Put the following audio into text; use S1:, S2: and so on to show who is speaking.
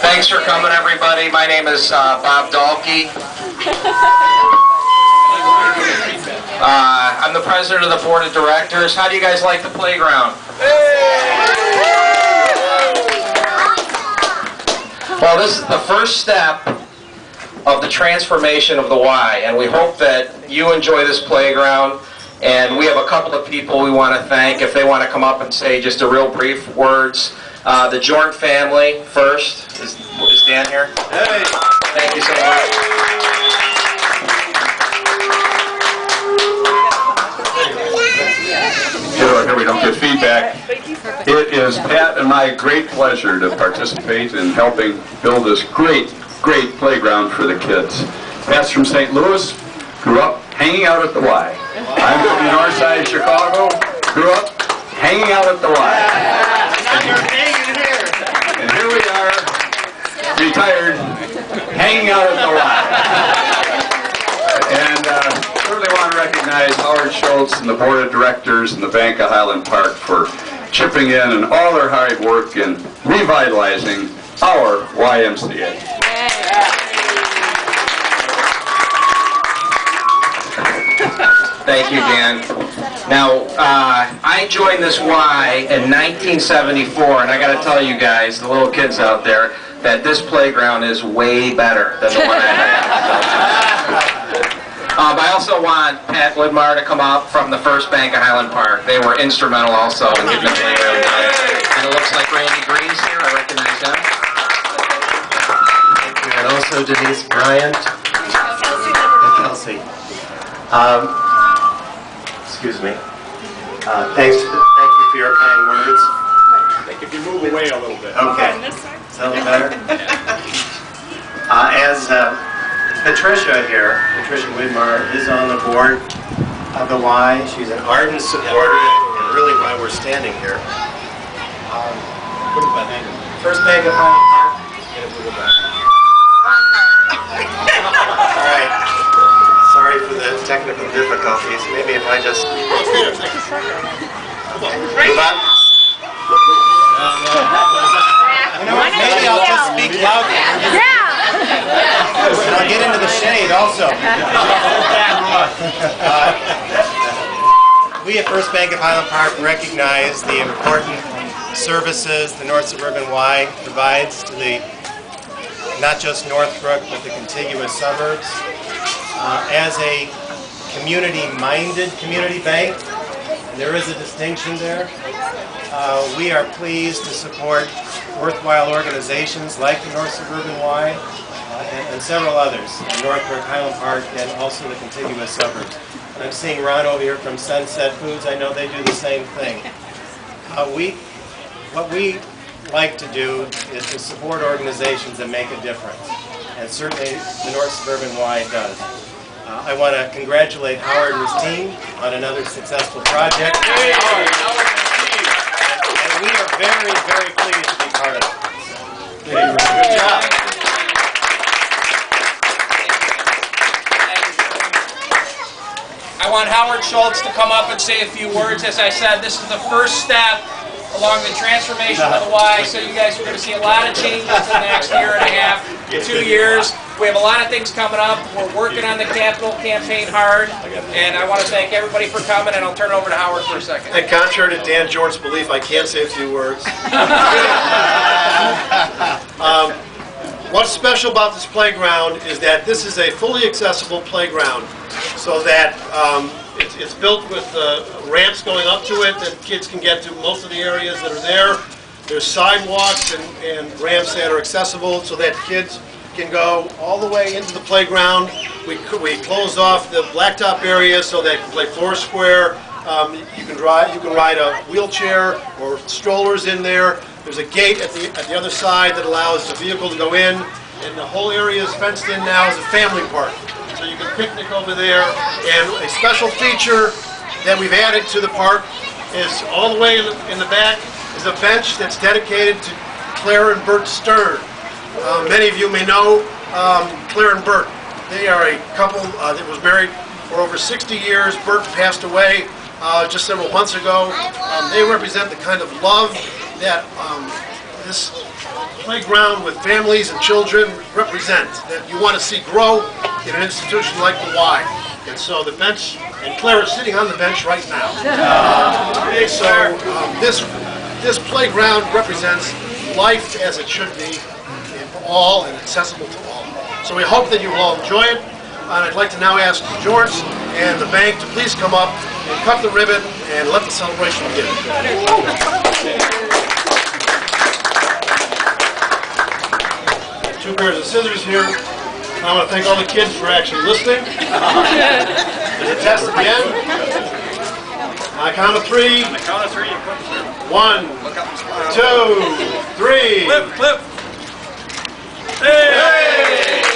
S1: Thanks for coming, everybody. My name is Bob Dahlke. I'm the president of the board of directors. How do you guys like the playground? Well, this is the first step of the transformation of the Y, and we hope that you enjoy this playground. And we have a couple of people we want to thank if they want to come up and say just a real brief words. The Jorndt family first. Is Dan here? Hey. Thank you so much.
S2: Here we don't get feedback. It is Pat and my great pleasure to participate in helping build this great playground for the kids. Pat's from St. Louis, grew up hanging out at the Y. I'm from the north side of Chicago, grew up hanging out at the Y. And here we are, retired, hanging out at the Y. And certainly want to recognize Howard Schultz and the board of directors and the Bank of Highland Park for chipping in and all their hard work in revitalizing our YMCA.
S1: Thank you, Dan. Now, I joined this Y in 1974, and I got to tell you guys, the little kids out there, that this playground is way better than the one I had. I also want Pat Woodmar to come up from the First Bank of Highland Park. They were instrumental also in getting the playground done. And it looks like Randy Green's here. I recognize him.
S3: Thank you. And also Denise Bryant and Kelsey. Excuse me. Thank you for your kind words.
S4: I think if you move away a little bit.
S3: Okay. Is that a little better? As Patricia here, Patricia Widmar, is on the board of the Y. She's an ardent supporter and really why we're standing here.
S4: Put it behind him.
S3: First Bank of Highland Park. Get it moving back. All right. Sorry for the technical difficulties. Maybe if I just move up. You know what? Maybe I'll just speak loudly.
S5: Yeah.
S3: And I'll get into the shade also. We at First Bank of Highland Park recognize the important services the North Suburban Y provides to the not just Northbrook but the contiguous suburbs. As a community-minded community bank, and there is a distinction there, we are pleased to support worthwhile organizations like the North Suburban Y and several others in Northbrook, Highland Park, and also the contiguous suburbs. And I'm seeing Ron over here from Sunset Foods. I know they do the same thing. What we like to do is to support organizations that make a difference, and certainly the North Suburban Y does. I want to congratulate Howard and his team on another successful project. And we are very, very pleased to be part of it. Good job.
S6: I want Howard Schultz to come up and say a few words. As I said, this is the first step along the transformation of the Y, so you guys are going to see a lot of changes in the next year and a half, 2 years. We have a lot of things coming up. We're working on the capital campaign hard, and I want to thank everybody for coming, and I'll turn it over to Howard for a second.
S4: And contrary to Dan Jorndt's belief, I can say a few words. What's special about this playground is that this is a fully accessible playground, so that it's built with ramps going up to it that kids can get to most of the areas that are there. There's sidewalks and ramps that are accessible so that kids can go all the way into the playground. We closed off the blacktop area so they can play floor square. You can ride a wheelchair or strollers in there. There's a gate at the other side that allows the vehicle to go in, and the whole area is fenced in now as a family park. So you can picnic over there. And a special feature that we've added to the park is all the way in the back is a bench that's dedicated to Claire and Bert Stern. Many of you may know Claire and Bert. They are a couple that was married for over 60 years. Bert passed away just several months ago. They represent the kind of love that this playground with families and children represent, that you want to see grow in an institution like the Y. And so the bench, and Claire is sitting on the bench right now. This playground represents life as it should be for all and accessible to all. So we hope that you will all enjoy it. And I'd like to now ask Jorndt and the bank to please come up and cut the ribbon and let the celebration begin. Two pairs of scissors here. I want to thank all the kids for actually listening. There's a test at the end. On a count of three. On the count of three, you put it through. 1, 2, 3. Flip, flip. Hey!